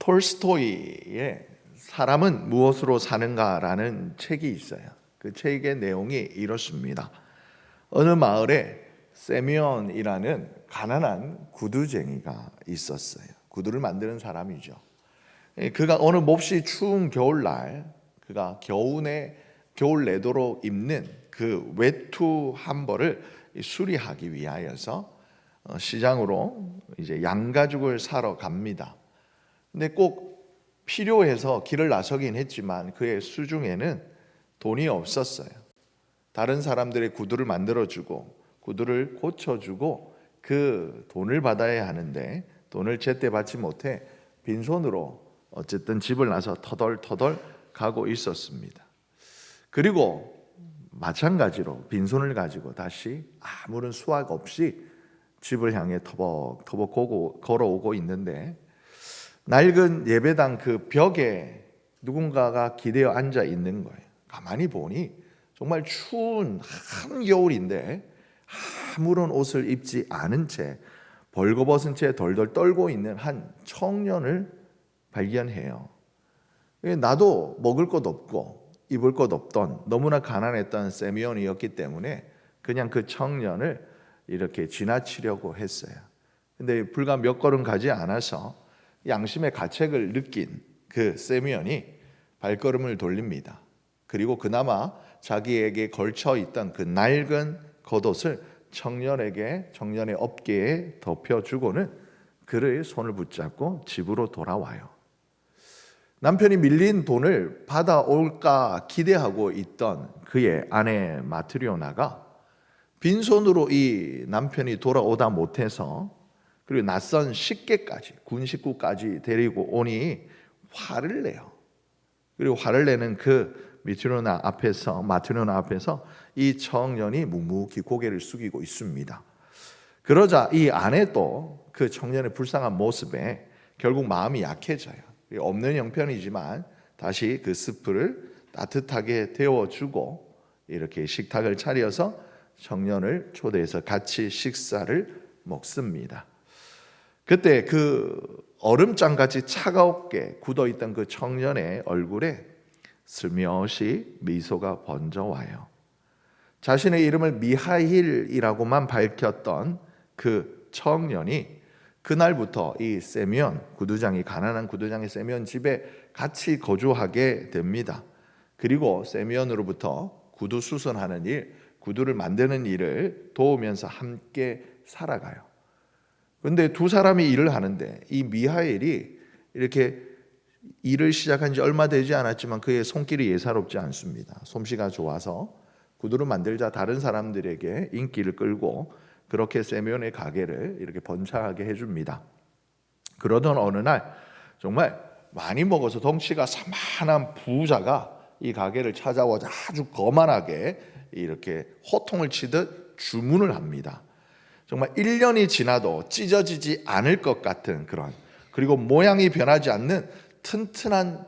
톨스토이의 사람은 무엇으로 사는가라는 책이 있어요. 그 책의 내용이 이렇습니다. 어느 마을에 세미온이라는 가난한 구두쟁이가 있었어요. 구두를 만드는 사람이죠. 그가 어느 몹시 추운 겨울날 그가 겨울 내도록 입는 그 외투 한 벌을 수리하기 위하여서 시장으로 이제 양가죽을 사러 갑니다. 근데 꼭 필요해서 길을 나서긴 했지만 그의 수중에는 돈이 없었어요. 다른 사람들의 구두를 만들어주고 구두를 고쳐주고 그 돈을 받아야 하는데 돈을 제때 받지 못해 빈손으로 어쨌든 집을 나서 터덜터덜 가고 있었습니다. 그리고 마찬가지로 빈손을 가지고 다시 아무런 수확 없이 집을 향해 터벅터벅 걸어오고 있는데 낡은 예배당 그 벽에 누군가가 기대어 앉아 있는 거예요. 가만히 보니 정말 추운 한겨울인데 아무런 옷을 입지 않은 채 벌거벗은 채 덜덜 떨고 있는 한 청년을 발견해요. 나도 먹을 것 없고 입을 것 없던 너무나 가난했던 세미온이었기 때문에 그냥 그 청년을 이렇게 지나치려고 했어요. 근데 불과 몇 걸음 가지 않아서 양심의 가책을 느낀 그 세미온이 발걸음을 돌립니다. 그리고 그나마 자기에게 걸쳐 있던 그 낡은 겉옷을 청년의 어깨에 덮여주고는 그의 손을 붙잡고 집으로 돌아와요. 남편이 밀린 돈을 받아올까 기대하고 있던 그의 아내 마트리오나가 빈손으로 이 남편이 돌아오다 못해서 그리고 낯선 군 식구까지 데리고 오니 화를 내요. 그리고 화를 내는 그 마트리오나 앞에서 이 청년이 묵묵히 고개를 숙이고 있습니다. 그러자 이 아내도 그 청년의 불쌍한 모습에 결국 마음이 약해져요. 없는 형편이지만 다시 그 스프를 따뜻하게 데워주고 이렇게 식탁을 차려서 청년을 초대해서 같이 식사를 먹습니다. 그때 그 얼음장같이 차가웠게 굳어있던 그 청년의 얼굴에 슬며시 미소가 번져와요. 자신의 이름을 미하일이라고만 밝혔던 그 청년이 그날부터 이 세미온 구두장이 가난한 구두장의 세미온 집에 같이 거주하게 됩니다. 그리고 세미온으로부터 구두 수선하는 일, 구두를 만드는 일을 도우면서 함께 살아가요. 그런데 두 사람이 일을 하는데 이 미하일이 이렇게 일을 시작한 지 얼마 되지 않았지만 그의 손길이 예사롭지 않습니다. 솜씨가 좋아서 구두를 만들자 다른 사람들에게 인기를 끌고 그렇게 세미온의 가게를 이렇게 번창하게 해줍니다. 그러던 어느 날 정말 많이 먹어서 덩치가 산만한 부자가 이 가게를 찾아와 아주 거만하게 이렇게 호통을 치듯 주문을 합니다. 정말 1년이 지나도 찢어지지 않을 것 같은 그리고 모양이 변하지 않는 튼튼한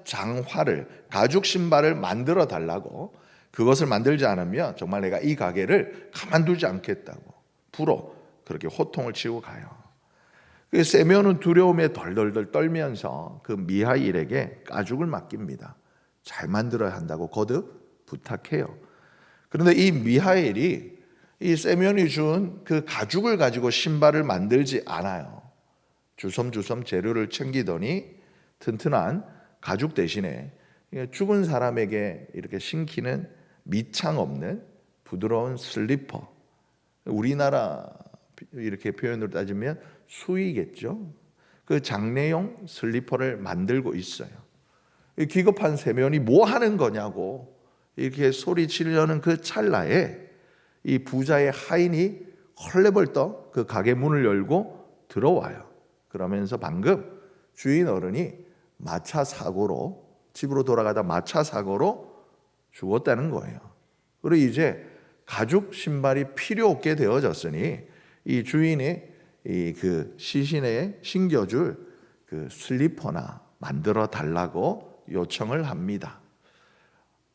가죽 신발을 만들어 달라고, 그것을 만들지 않으면 정말 내가 이 가게를 가만두지 않겠다고 불어 그렇게 호통을 치고 가요. 세미온은 두려움에 덜덜덜 떨면서 그 미하일에게 가죽을 맡깁니다. 잘 만들어야 한다고 거듭 부탁해요. 그런데 이 미하일이 이 세미온이 준 그 가죽을 가지고 신발을 만들지 않아요. 주섬주섬 재료를 챙기더니 튼튼한 가죽 대신에 죽은 사람에게 이렇게 신기는 밑창 없는 부드러운 슬리퍼, 우리나라 이렇게 표현으로 따지면 수의겠죠. 그 장례용 슬리퍼를 만들고 있어요. 기겁한 세미온이 뭐 하는 거냐고 이렇게 소리치려는 그 찰나에 이 부자의 하인이 헐레벌떡 그 가게 문을 열고 들어와요. 그러면서 방금 주인 어른이 집으로 돌아가다 마차 사고로 죽었다는 거예요. 그리고 이제 가죽 신발이 필요 없게 되어졌으니 이 주인이 그 시신에 신겨줄 그 슬리퍼나 만들어 달라고 요청을 합니다.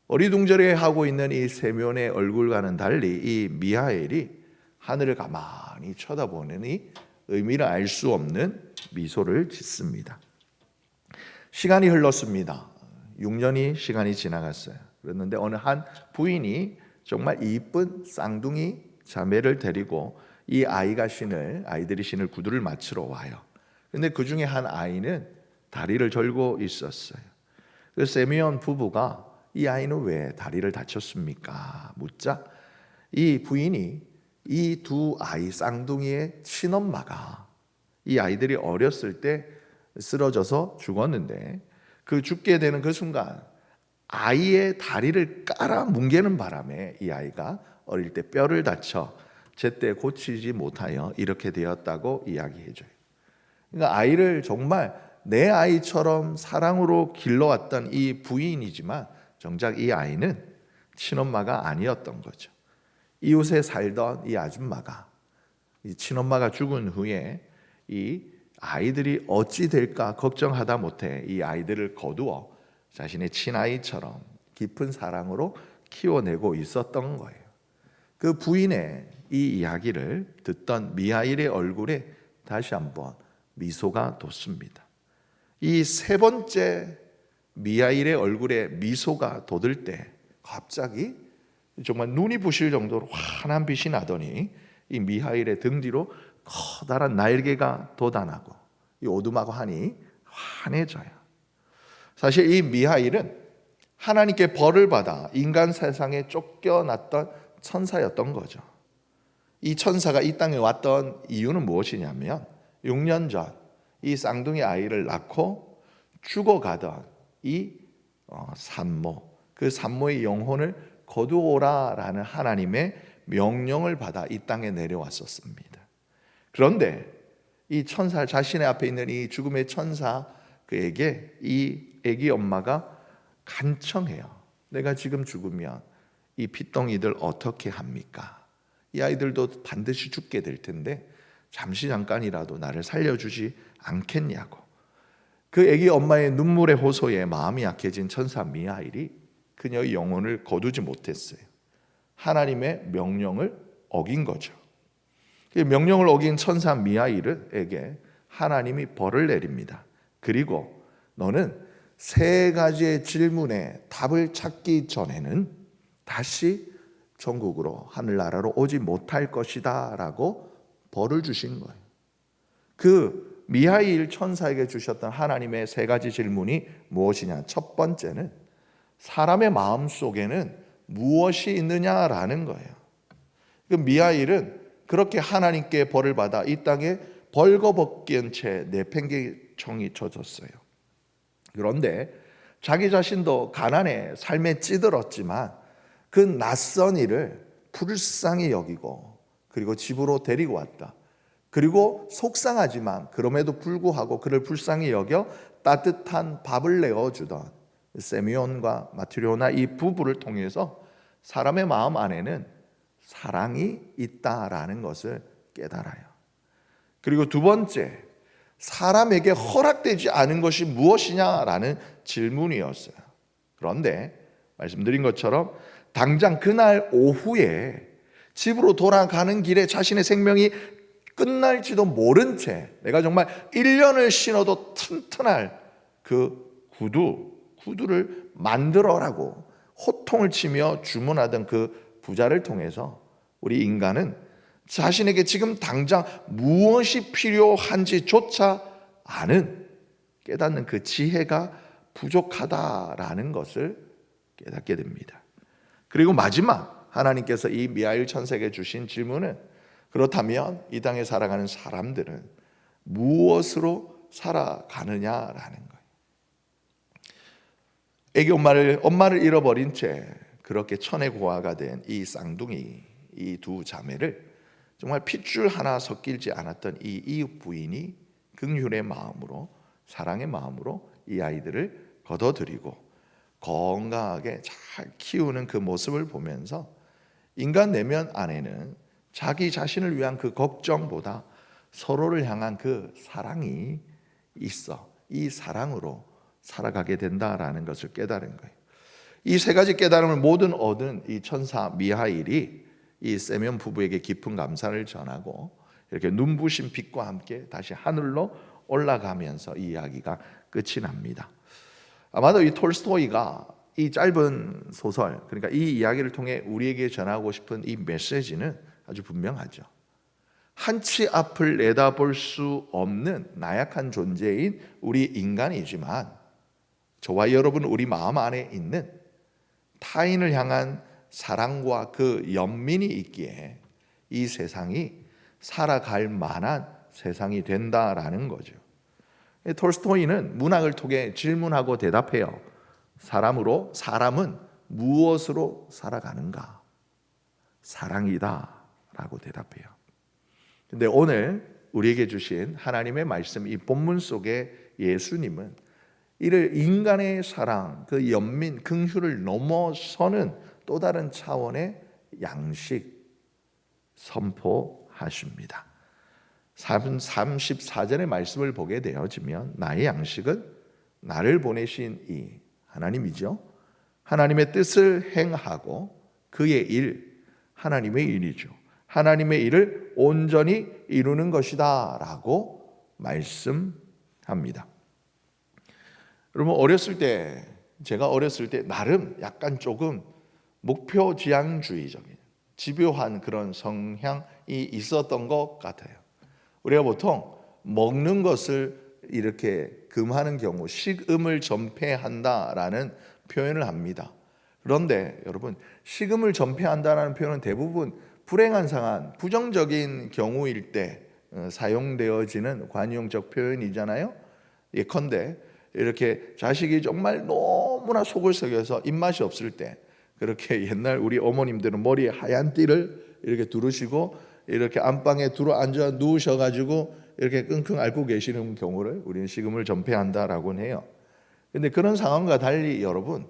어리둥절해 하고 있는 이 세미온의 얼굴과는 달리 이 미하엘이 하늘을 가만히 쳐다보느니 의미를 알 수 없는 미소를 짓습니다. 시간이 흘렀습니다. 6년이 시간이 지나갔어요. 그랬는데 어느 한 부인이 정말 이쁜 쌍둥이 자매를 데리고 이 아이들이 신을 구두를 맞추러 와요. 근데 그 중에 한 아이는 다리를 절고 있었어요. 그 세미온 부부가 이 아이는 왜 다리를 다쳤습니까? 묻자 이 부인이 이 두 아이 쌍둥이의 친엄마가 이 아이들이 어렸을 때 쓰러져서 죽었는데 그 죽게 되는 그 순간 아이의 다리를 깔아 뭉개는 바람에 이 아이가 어릴 때 뼈를 다쳐 제때 고치지 못하여 이렇게 되었다고 이야기해줘요. 그러니까 아이를 정말 내 아이처럼 사랑으로 길러왔던 이 부인이지만 정작 이 아이는 친엄마가 아니었던 거죠. 이웃에 살던 이 아줌마가 이 친엄마가 죽은 후에 이 아이들이 어찌 될까 걱정하다 못해 이 아이들을 거두어 자신의 친아이처럼 깊은 사랑으로 키워내고 있었던 거예요. 그 부인의 이 이야기를 듣던 미하일의 얼굴에 다시 한번 미소가 돋습니다. 이 세 번째 미하일의 얼굴에 미소가 돋을 때 갑자기 정말 눈이 부실 정도로 환한 빛이 나더니 이 미하일의 등 뒤로 커다란 날개가 돋아나고 이 오두막 환이 환해져요. 사실 이 미하일은 하나님께 벌을 받아 인간 세상에 쫓겨났던 천사였던 거죠. 이 천사가 이 땅에 왔던 이유는 무엇이냐면 6년 전 이 쌍둥이 아이를 낳고 죽어가던 이 산모, 그 산모의 영혼을 거두오라라는 하나님의 명령을 받아 이 땅에 내려왔었습니다. 그런데 이 천사 자신의 앞에 있는 이 죽음의 천사 그에게 이 아기 엄마가 간청해요. 내가 지금 죽으면 이 핏덩이들 어떻게 합니까? 이 아이들도 반드시 죽게 될 텐데 잠시 잠깐이라도 나를 살려주지 않겠냐고. 그 아기 엄마의 눈물의 호소에 마음이 약해진 천사 미하일이 그녀의 영혼을 거두지 못했어요. 하나님의 명령을 어긴 거죠. 그 명령을 어긴 천사 미하일에게 하나님이 벌을 내립니다. 그리고 너는 세 가지의 질문에 답을 찾기 전에는 다시 천국으로 하늘나라로 오지 못할 것이다 라고 벌을 주신 거예요. 그 미하일 천사에게 주셨던 하나님의 세 가지 질문이 무엇이냐? 첫 번째는 사람의 마음 속에는 무엇이 있느냐라는 거예요. 그 미하일은 그렇게 하나님께 벌을 받아 이 땅에 벌거벗긴 채 내팽개청이 쳐졌어요. 그런데 자기 자신도 가난에 삶에 찌들었지만 그 낯선 이를 불쌍히 여기고 그리고 집으로 데리고 왔다. 그리고 속상하지만 그럼에도 불구하고 그를 불쌍히 여겨 따뜻한 밥을 내어주던 세미온과 마트리오나 이 부부를 통해서 사람의 마음 안에는 사랑이 있다라는 것을 깨달아요. 그리고 두 번째, 사람에게 허락되지 않은 것이 무엇이냐라는 질문이었어요. 그런데 말씀드린 것처럼 당장 그날 오후에 집으로 돌아가는 길에 자신의 생명이 끝날지도 모른 채 내가 정말 1년을 신어도 튼튼할 그 구두를 만들어라고 호통을 치며 주문하던 그 부자를 통해서 우리 인간은 자신에게 지금 당장 무엇이 필요한지조차 아는 깨닫는 그 지혜가 부족하다라는 것을 깨닫게 됩니다. 그리고 마지막 하나님께서 이 미하일 천사에게 주신 질문은 그렇다면 이 땅에 살아가는 사람들은 무엇으로 살아가느냐라는 거예요. 애기 엄마를 잃어버린 채 그렇게 천의 고아가 된 이 쌍둥이 이 두 자매를 정말 핏줄 하나 섞이지 않았던 이 이웃 부인이 긍휼의 마음으로 사랑의 마음으로 이 아이들을 거둬들이고 건강하게 잘 키우는 그 모습을 보면서 인간 내면 안에는 자기 자신을 위한 그 걱정보다 서로를 향한 그 사랑이 있어. 이 사랑으로 살아가게 된다라는 것을 깨달은 거예요. 이 세 가지 깨달음을 모든 얻은 이 천사 미하일이 이 세미온 부부에게 깊은 감사를 전하고 이렇게 눈부신 빛과 함께 다시 하늘로 올라가면서 이 이야기가 끝이 납니다. 아마도 이 톨스토이가 이 짧은 소설, 그러니까 이 이야기를 통해 우리에게 전하고 싶은 이 메시지는 아주 분명하죠. 한치 앞을 내다볼 수 없는 나약한 존재인 우리 인간이지만 저와 여러분 우리 마음 안에 있는 타인을 향한 사랑과 그 연민이 있기에 이 세상이 살아갈 만한 세상이 된다라는 거죠. 톨스토이는 문학을 통해 질문하고 대답해요. 사람은 무엇으로 살아가는가? 사랑이다 라고 대답해요. 근데 오늘 우리에게 주신 하나님의 말씀, 이 본문 속에 예수님은 이를 인간의 사랑, 그 연민, 긍휼을 넘어서는 또 다른 차원의 양식 선포하십니다. 34절의 말씀을 보게 되어지면 나의 양식은 나를 보내신 이 하나님이죠. 하나님의 뜻을 행하고 그의 일, 하나님의 일이죠. 하나님의 일을 온전히 이루는 것이다 라고 말씀합니다. 여러분 제가 어렸을 때 나름 약간 조금 목표 지향주의적인 집요한 그런 성향이 있었던 것 같아요. 우리가 보통 먹는 것을 이렇게 금하는 경우 식음을 전폐한다라는 표현을 합니다. 그런데 여러분 식음을 전폐한다라는 표현은 대부분 불행한 상황, 부정적인 경우일 때 사용되어지는 관용적 표현이잖아요. 예컨대 이렇게 자식이 정말 너무나 속을 썩여서 입맛이 없을 때 그렇게 옛날 우리 어머님들은 머리에 하얀 띠를 이렇게 두르시고 이렇게 안방에 앉아 누우셔가지고 이렇게 끙끙 앓고 계시는 경우를 우리는 식음을 전폐한다라고 해요. 근데 그런 상황과 달리 여러분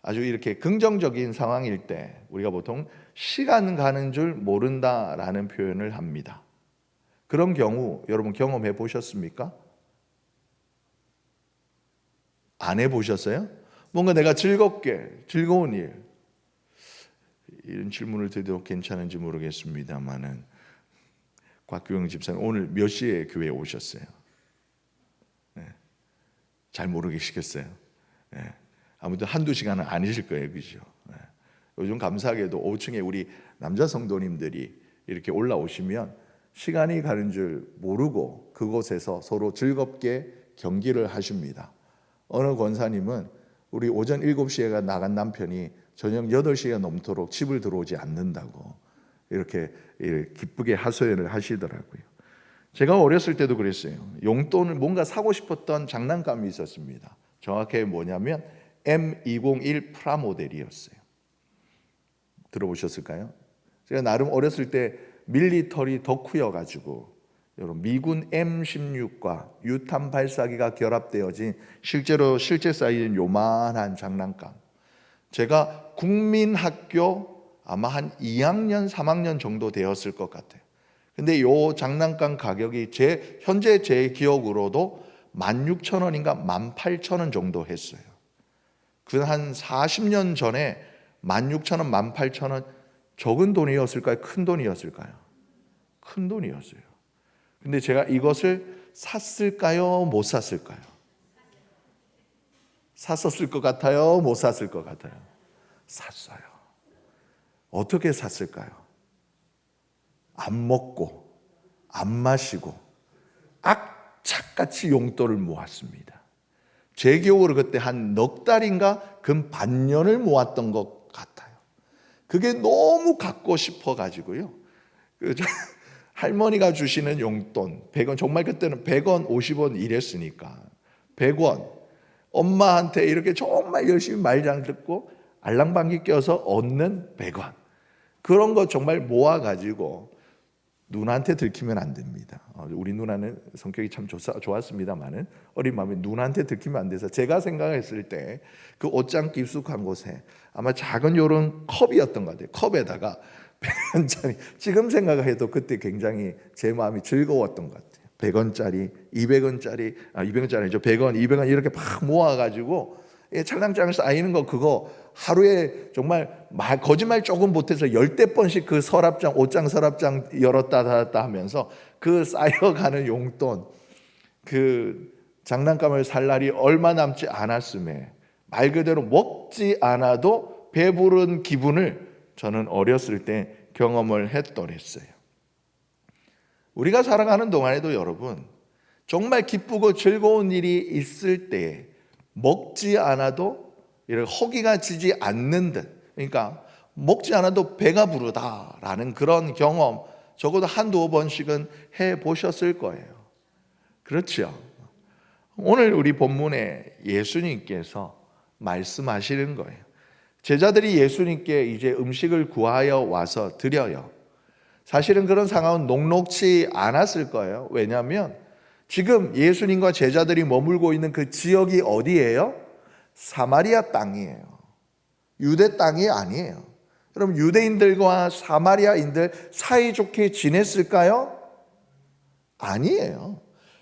아주 이렇게 긍정적인 상황일 때 우리가 보통 시간 가는 줄 모른다라는 표현을 합니다. 그런 경우 여러분 경험해 보셨습니까? 안 해보셨어요? 뭔가 내가 즐거운 일, 이런 질문을 드려도 괜찮은지 모르겠습니다만은 곽규영 집사님 오늘 몇 시에 교회에 오셨어요? 네. 잘 모르겠시겠어요? 네. 아무튼 한두 시간은 아니실 거예요, 그죠? 네. 요즘 감사하게도 5층에 우리 남자 성도님들이 이렇게 올라오시면 시간이 가는 줄 모르고 그곳에서 서로 즐겁게 경기를 하십니다. 어느 권사님은 우리 오전 7시에 나간 남편이 저녁 8시가 넘도록 집을 들어오지 않는다고 이렇게 기쁘게 하소연을 하시더라고요. 제가 어렸을 때도 그랬어요. 용돈을 뭔가 사고 싶었던 장난감이 있었습니다. 정확하게 뭐냐면 M201 프라모델이었어요. 들어보셨을까요? 제가 나름 어렸을 때 밀리터리 덕후여가지고 여러분 미군 M16과 유탄 발사기가 결합되어진 실제 사이즈는 요만한 장난감. 제가 국민학교 아마 한 2학년 3학년 정도 되었을 것 같아요. 근데 요 장난감 가격이 현재 제 기억으로도 16,000원인가 18,000원 정도 했어요. 그 한 40년 전에 16,000원 18,000원 적은 돈이었을까요? 큰 돈이었을까요? 큰 돈이었어요. 근데 제가 이것을 샀을까요? 못 샀을까요? 샀었을 것 같아요? 못 샀을 것 같아요? 샀어요. 어떻게 샀을까요? 안 먹고 안 마시고 악착같이 용돈을 모았습니다. 제 기억으로 그때 한 넉 달인가 근 반년을 모았던 것 같아요. 그게 너무 갖고 싶어 가지고요. 할머니가 주시는 용돈 100원, 정말 그때는 100원 50원 이랬으니까 100원 엄마한테 이렇게 정말 열심히 말장 듣고 알랑방귀 껴서 얻는 100원, 그런 거 정말 모아가지고 누나한테 들키면 안 됩니다. 우리 누나는 성격이 참 좋았습니다만은 어린 마음에 누나한테 들키면 안 돼서 제가 생각했을 때 그 옷장 깊숙한 곳에 아마 작은 요런 컵이었던 것 같아요. 컵에다가 100원짜리, 지금 생각해도 그때 굉장히 제 마음이 즐거웠던 것 같아요. 100원짜리, 200원짜리, 200원짜리죠. 100원, 200원 이렇게 막 모아가지고 찰랑찰랑 쌓이는 거, 그거 하루에 정말 거짓말 조금 못해서 10대 번씩 그 옷장 서랍장 열었다 닫았다 하면서 그 쌓여가는 용돈, 그 장난감을 살 날이 얼마 남지 않았음에 말 그대로 먹지 않아도 배부른 기분을 저는 어렸을 때 경험을 했더랬어요. 우리가 살아가는 동안에도 여러분, 정말 기쁘고 즐거운 일이 있을 때 먹지 않아도 이렇게 허기가 지지 않는 듯, 그러니까 먹지 않아도 배가 부르다라는 그런 경험 적어도 한두 번씩은 해보셨을 거예요. 그렇죠? 오늘 우리 본문에 예수님께서 말씀하시는 거예요. 제자들이 예수님께 이제 음식을 구하여 와서 드려요. 사실은 그런 상황은 녹록지 않았을 거예요. 왜냐하면 지금 예수님과 제자들이 머물고 있는 그 지역이 어디예요? 사마리아 땅이에요. 유대 땅이 아니에요. 그럼 유대인들과 사마리아인들 사이좋게 지냈을까요? 아니에요.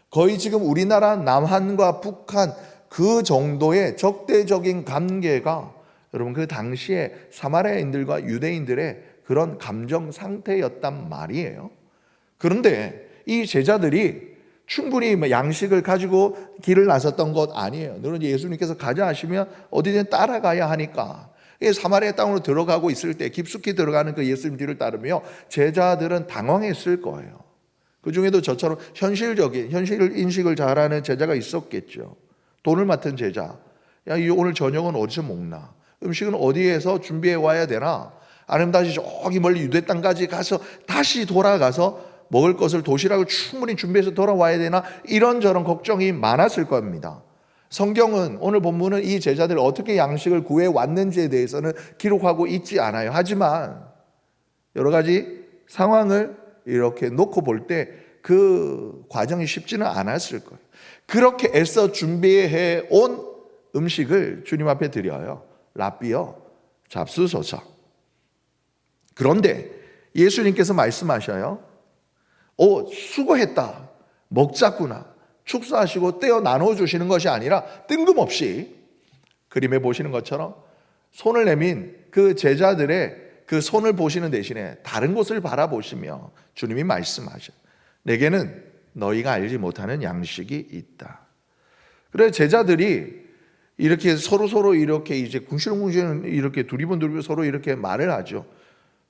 거의 지금 우리나라 남한과 북한 그 정도의 적대적인 관계가 여러분 그 당시에 사마리아인들과 유대인들의 그런 감정 상태였단 말이에요. 그런데 이 제자들이 충분히 양식을 가지고 길을 나섰던 것 아니에요. 너는 예수님께서 가자 하시면 어디든 따라가야 하니까 사마리아 땅으로 들어가고 있을 때 깊숙이 들어가는 그 예수님 뒤를 따르며 제자들은 당황했을 거예요. 그 중에도 저처럼 현실 인식을 잘하는 제자가 있었겠죠. 돈을 맡은 제자, 야, 오늘 저녁은 어디서 먹나? 음식은 어디에서 준비해 와야 되나? 아니면 다시 저기 멀리 유대 땅까지 가서 다시 돌아가서 먹을 것을 도시락을 충분히 준비해서 돌아와야 되나? 이런저런 걱정이 많았을 겁니다. 성경은 오늘 본문은 이 제자들이 어떻게 양식을 구해 왔는지에 대해서는 기록하고 있지 않아요. 하지만 여러 가지 상황을 이렇게 놓고 볼 때 그 과정이 쉽지는 않았을 거예요. 그렇게 애써 준비해 온 음식을 주님 앞에 드려요. 랍비여 잡수소서. 그런데 예수님께서 말씀하셔요. 수고했다. 먹자꾸나. 축사하시고 떼어 나눠주시는 것이 아니라 뜬금없이 그림에 보시는 것처럼 손을 내민 그 제자들의 그 손을 보시는 대신에 다른 곳을 바라보시며 주님이 말씀하셔. 내게는 너희가 알지 못하는 양식이 있다. 그래서 제자들이 이렇게 서로 이렇게 이제 궁시렁궁시렁 이렇게 두리번 서로 이렇게 말을 하죠.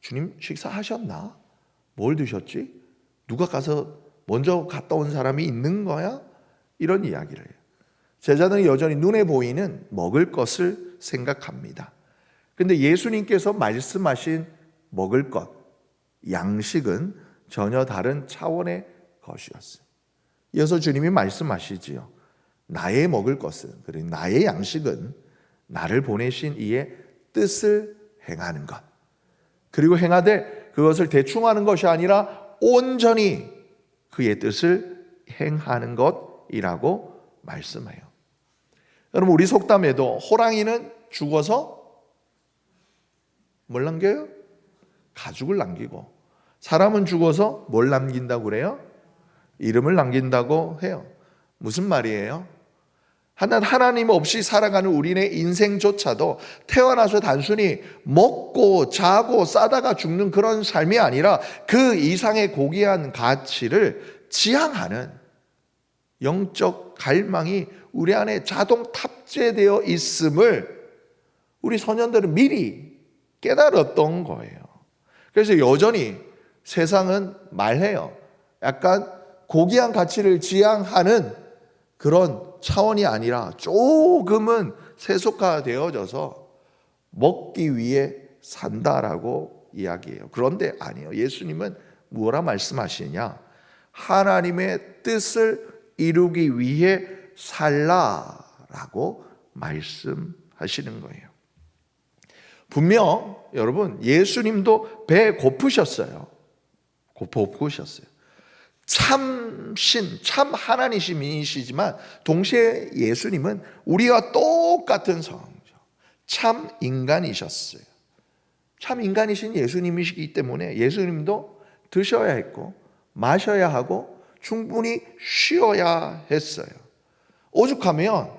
주님 식사하셨나? 뭘 드셨지? 누가 가서 먼저 갔다 온 사람이 있는 거야? 이런 이야기를 해요. 제자들은 여전히 눈에 보이는 먹을 것을 생각합니다. 그런데 예수님께서 말씀하신 먹을 것, 양식은 전혀 다른 차원의 것이었어요. 이어서 주님이 말씀하시지요. 나의 먹을 것은, 그리고 나의 양식은 나를 보내신 이의 뜻을 행하는 것. 그리고 행하되 그것을 대충 하는 것이 아니라 온전히 그의 뜻을 행하는 것이라고 말씀해요. 여러분 우리 속담에도 호랑이는 죽어서 뭘 남겨요? 가죽을 남기고, 사람은 죽어서 뭘 남긴다고 그래요? 이름을 남긴다고 해요. 무슨 말이에요? 하나님 없이 살아가는 우리의 인생조차도 태어나서 단순히 먹고 자고 싸다가 죽는 그런 삶이 아니라 그 이상의 고귀한 가치를 지향하는 영적 갈망이 우리 안에 자동 탑재되어 있음을 우리 소년들은 미리 깨달았던 거예요. 그래서 여전히 세상은 말해요. 약간 고귀한 가치를 지향하는 그런 차원이 아니라 조금은 세속화되어져서 먹기 위해 산다라고 이야기해요. 그런데 아니에요. 예수님은 뭐라 말씀하시냐? 하나님의 뜻을 이루기 위해 살라라고 말씀하시는 거예요. 분명 여러분 예수님도 배 고프셨어요. 고프셨어요. 참 하나님이시지만 동시에 예수님은 우리와 똑같은 성자, 참 인간이셨어요. 참 인간이신 예수님이시기 때문에 예수님도 드셔야 했고 마셔야 하고 충분히 쉬어야 했어요. 오죽하면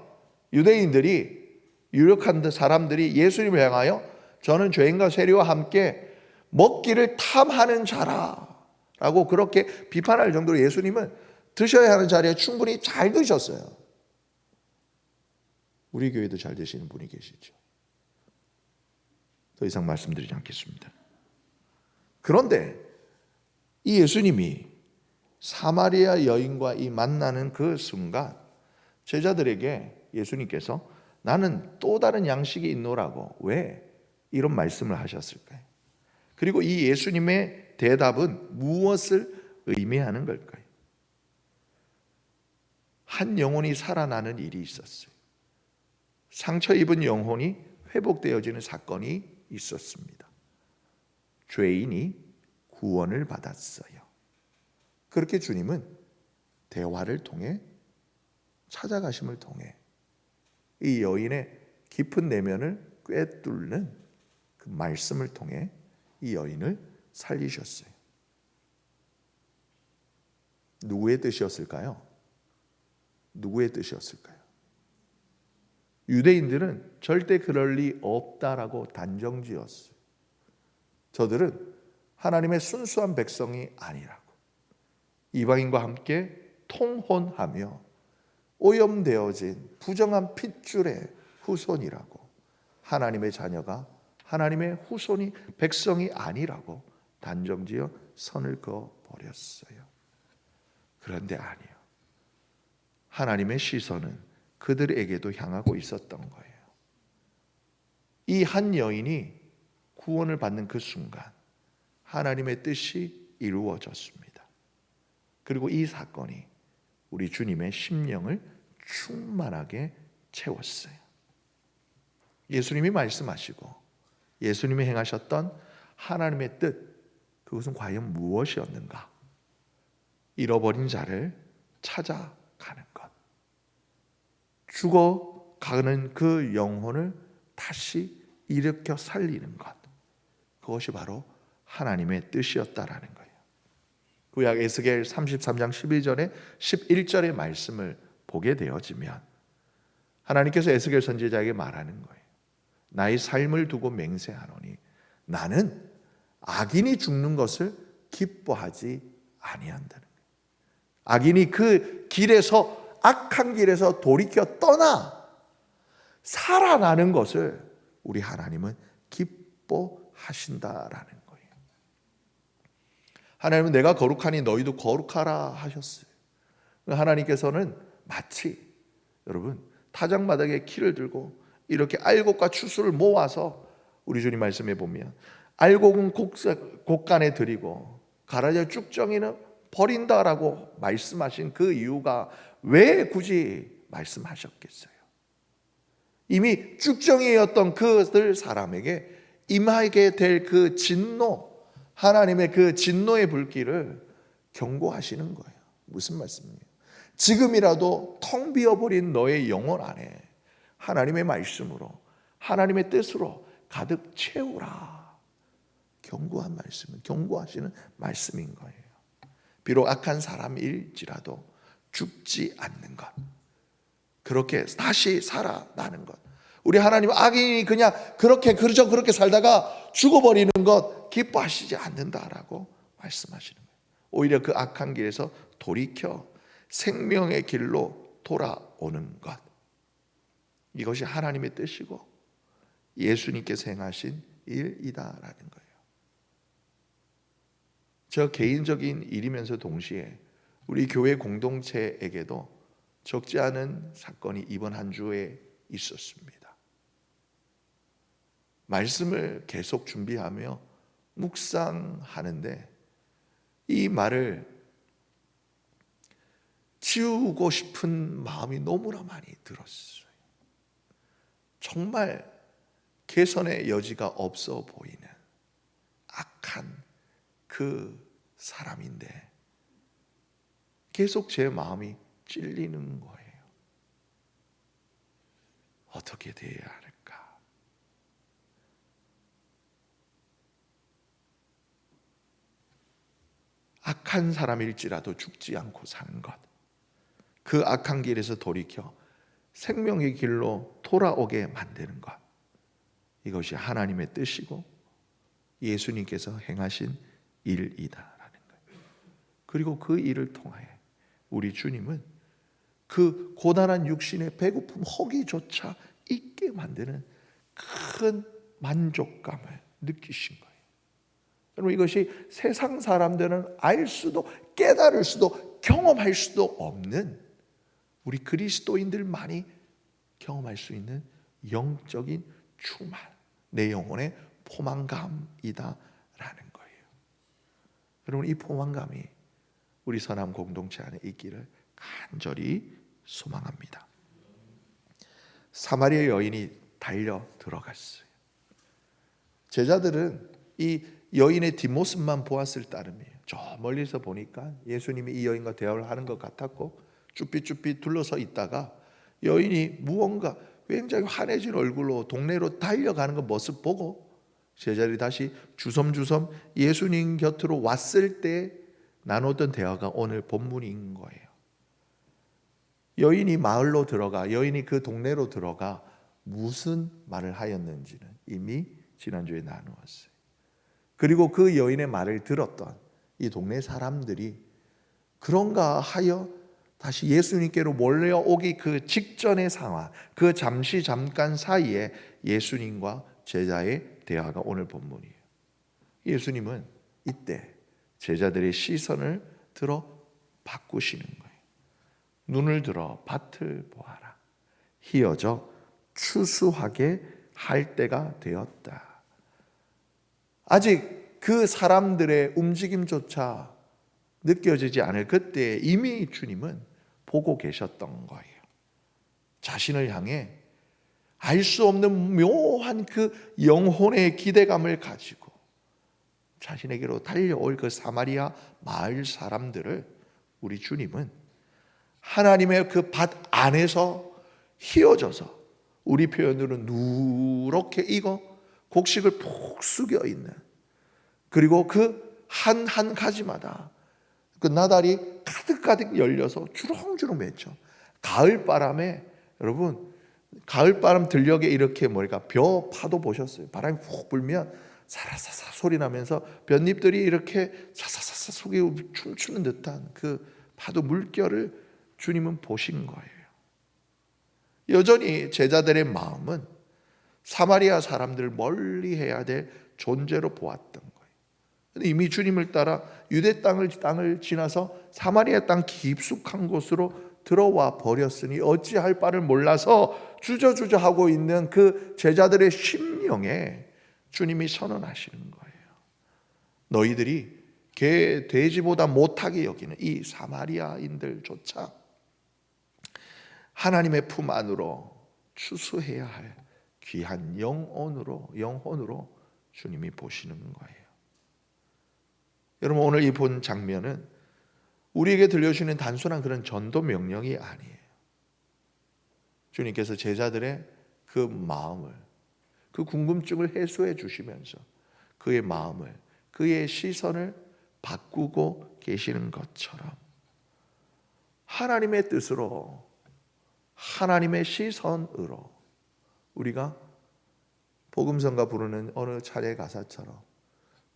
유대인들이 유력한 사람들이 예수님을 향하여 저는 죄인과 세리와 함께 먹기를 탐하는 자라 라고 그렇게 비판할 정도로 예수님은 드셔야 하는 자리에 충분히 잘 드셨어요. 우리 교회도 잘 되시는 분이 계시죠. 더 이상 말씀드리지 않겠습니다. 그런데 이 예수님이 사마리아 여인과 이 만나는 그 순간 제자들에게 예수님께서 나는 또 다른 양식이 있노라고 왜 이런 말씀을 하셨을까요? 그리고 이 예수님의 대답은 무엇을 의미하는 걸까요? 한 영혼이 살아나는 일이 있었어요. 상처 입은 영혼이 회복되어지는 사건이 있었습니다. 죄인이 구원을 받았어요. 그렇게 주님은 대화를 통해 찾아가심을 통해 이 여인의 깊은 내면을 꿰뚫는 그 말씀을 통해 이 여인을 살리셨어요. 누구의 뜻이었을까요? 누구의 뜻이었을까요? 유대인들은 절대 그럴 리 없다라고 단정지었어요. 저들은 하나님의 순수한 백성이 아니라고, 이방인과 함께 통혼하며 오염되어진 부정한 핏줄의 후손이라고, 하나님의 자녀가 하나님의 후손이 백성이 아니라고 단정지어 선을 그어버렸어요. 그런데 아니요. 하나님의 시선은 그들에게도 향하고 있었던 거예요. 이 한 여인이 구원을 받는 그 순간 하나님의 뜻이 이루어졌습니다. 그리고 이 사건이 우리 주님의 심령을 충만하게 채웠어요. 예수님이 말씀하시고 예수님이 행하셨던 하나님의 뜻, 그것은 과연 무엇이었는가? 잃어버린 자를 찾아가는 것, 죽어가는 그 영혼을 다시 일으켜 살리는 것, 그것이 바로 하나님의 뜻이었다라는 거예요. 구약 에스겔 33장 12절에 11절의 말씀을 보게 되어지면 하나님께서 에스겔 선지자에게 말하는 거예요. 나의 삶을 두고 맹세하노니 나는 악인이 죽는 것을 기뻐하지 아니한다는 거예요. 악인이 그 길에서, 악한 길에서 돌이켜 떠나 살아나는 것을 우리 하나님은 기뻐하신다라는 거예요. 하나님은 내가 거룩하니 너희도 거룩하라 하셨어요. 하나님께서는 마치 여러분 타작마당에 키를 들고 이렇게 알곡과 추수를 모아서, 우리 주님 말씀해 보면 알곡은 곡간에 들이고 가라지와 쭉정이는 버린다라고 말씀하신 그 이유가 왜 굳이 말씀하셨겠어요? 이미 쭉정이였던 그들 사람에게 임하게 될 그 진노, 하나님의 그 진노의 불길을 경고하시는 거예요. 무슨 말씀이에요? 지금이라도 텅 비어버린 너의 영혼 안에 하나님의 말씀으로, 하나님의 뜻으로 가득 채우라. 경고한 말씀은, 경고하시는 말씀인 거예요. 비록 악한 사람일지라도 죽지 않는 것, 그렇게 다시 살아나는 것, 우리 하나님은 악인이 그냥 그렇게 살다가 죽어버리는 것 기뻐하시지 않는다라고 말씀하시는 거예요. 오히려 그 악한 길에서 돌이켜 생명의 길로 돌아오는 것, 이것이 하나님의 뜻이고 예수님께서 행하신 일이다라는 거예요. 저 개인적인 일이면서 동시에 우리 교회 공동체에게도 적지 않은 사건이 이번 한 주에 있었습니다. 말씀을 계속 준비하며 묵상하는데 이 말을 지우고 싶은 마음이 너무나 많이 들었어요. 정말 개선의 여지가 없어 보이는 악한 그 사람인데 계속 제 마음이 찔리는 거예요. 어떻게 돼야 할까? 악한 사람일지라도 죽지 않고 사는 것, 그 악한 길에서 돌이켜 생명의 길로 돌아오게 만드는 것, 이것이 하나님의 뜻이고 예수님께서 행하신 일이다라는 거예요. 그리고 그 일을 통하여 우리 주님은 그 고단한 육신의 배고픔, 허기조차 잊게 만드는 큰 만족감을 느끼신 거예요. 여러분, 이것이 세상 사람들은 알 수도 깨달을 수도 경험할 수도 없는 우리 그리스도인들만이 경험할 수 있는 영적인 충만, 내 영혼의 포만감이다라는 거예요. 여러분, 이 포만감이 우리 선함 공동체 안에 있기를 간절히 소망합니다. 사마리아 여인이 달려 들어갔어요. 제자들은 이 여인의 뒷모습만 보았을 따름이에요. 저 멀리서 보니까 예수님이 이 여인과 대화를 하는 것 같았고 쭈삣쭈삣 둘러서 있다가 여인이 무언가 굉장히 환해진 얼굴로 동네로 달려가는 그 모습 보고 제자들이 다시 주섬주섬 예수님 곁으로 왔을 때 나누었던 대화가 오늘 본문인 거예요. 여인이 마을로 들어가, 여인이 그 동네로 들어가 무슨 말을 하였는지는 이미 지난주에 나누었어요. 그리고 그 여인의 말을 들었던 이 동네 사람들이 그런가 하여 다시 예수님께로 몰려오기 그 직전의 상황, 그 잠깐 사이에 예수님과 제자의 대화가 오늘 본문이에요. 예수님은 이때 제자들의 시선을 들어 바꾸시는 거예요. 눈을 들어 밭을 보아라. 희어져 추수하게 할 때가 되었다. 아직 그 사람들의 움직임조차 느껴지지 않을 그때 이미 주님은 보고 계셨던 거예요. 자신을 향해 알 수 없는 묘한 그 영혼의 기대감을 가지고 자신에게로 달려올 그 사마리아 마을 사람들을 우리 주님은 하나님의 그 밭 안에서 휘어져서 우리 표현으로 누렇게 익어 곡식을 푹 숙여 있는, 그리고 그 한 가지마다 그 나달이 가득가득 열려서 주렁주렁 맺혀 가을바람에, 여러분 가을바람 들녘에 이렇게 벼 파도 보셨어요? 바람이 훅 불면 사라사사 소리 나면서 볏잎들이 이렇게 사사사사 속에 춤추는 듯한 그 파도 물결을 주님은 보신 거예요. 여전히 제자들의 마음은 사마리아 사람들을 멀리해야 될 존재로 보았던 거예요. 이미 주님을 따라 유대 땅을 지나서 사마리아 땅 깊숙한 곳으로 들어와 버렸으니 어찌할 바를 몰라서 주저주저하고 있는 그 제자들의 심령에 주님이 선언하시는 거예요. 너희들이 개 돼지보다 못하게 여기는 이 사마리아인들조차 하나님의 품 안으로 추수해야 할 귀한 영혼으로 주님이 보시는 거예요. 여러분, 오늘 이 본 장면은 우리에게 들려주시는 단순한 그런 전도 명령이 아니에요. 주님께서 제자들의 그 마음을, 그 궁금증을 해소해 주시면서 그의 마음을, 그의 시선을 바꾸고 계시는 것처럼 하나님의 뜻으로, 하나님의 시선으로 우리가 복음성가 부르는 어느 차례 가사처럼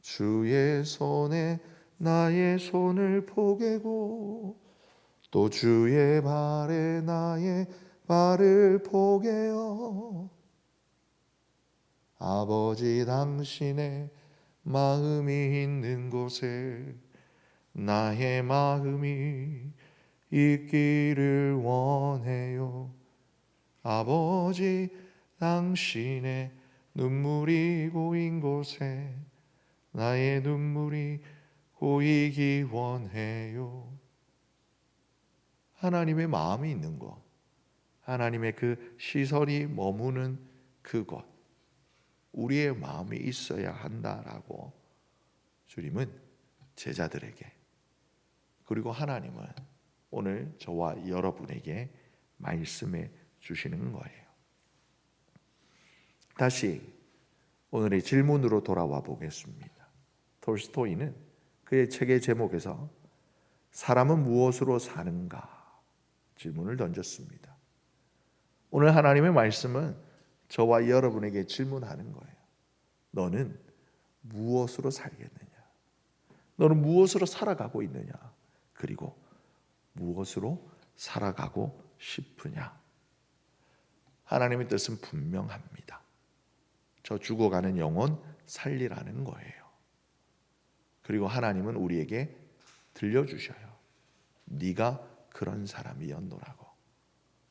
주의 손에 나의 손을 포개고 또 주의 발에 나의 발을 포개어 아버지 당신의 마음이 있는 곳에 나의 마음이 있기를 원해요. 아버지 당신의 눈물이 고인 곳에 나의 눈물이 고이기 원해요. 하나님의 마음이 있는 곳, 하나님의 그 시선이 머무는 그곳, 우리의 마음이 있어야 한다라고 주님은 제자들에게, 그리고 하나님은 오늘 저와 여러분에게 말씀해 주시는 거예요. 다시 오늘의 질문으로 돌아와 보겠습니다. 톨스토이는 그의 책의 제목에서 사람은 무엇으로 사는가 질문을 던졌습니다. 오늘 하나님의 말씀은 저와 여러분에게 질문하는 거예요. 너는 무엇으로 살겠느냐? 너는 무엇으로 살아가고 있느냐? 그리고 무엇으로 살아가고 싶으냐? 하나님의 뜻은 분명합니다. 저 죽어가는 영혼 살리라는 거예요. 그리고 하나님은 우리에게 들려주셔요. 네가 그런 사람이었노라고.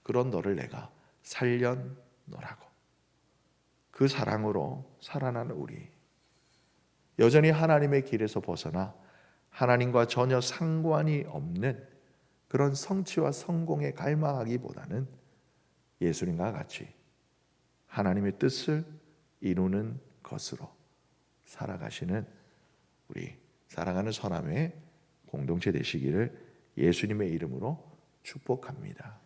그런 너를 내가 살렸노라고. 그 사랑으로 살아나는 우리. 여전히 하나님의 길에서 벗어나 하나님과 전혀 상관이 없는 그런 성취와 성공에 갈망하기보다는 예수님과 같이 하나님의 뜻을 이루는 것으로 살아가시는 우리 사랑하는 서남의 공동체 되시기를 예수님의 이름으로 축복합니다.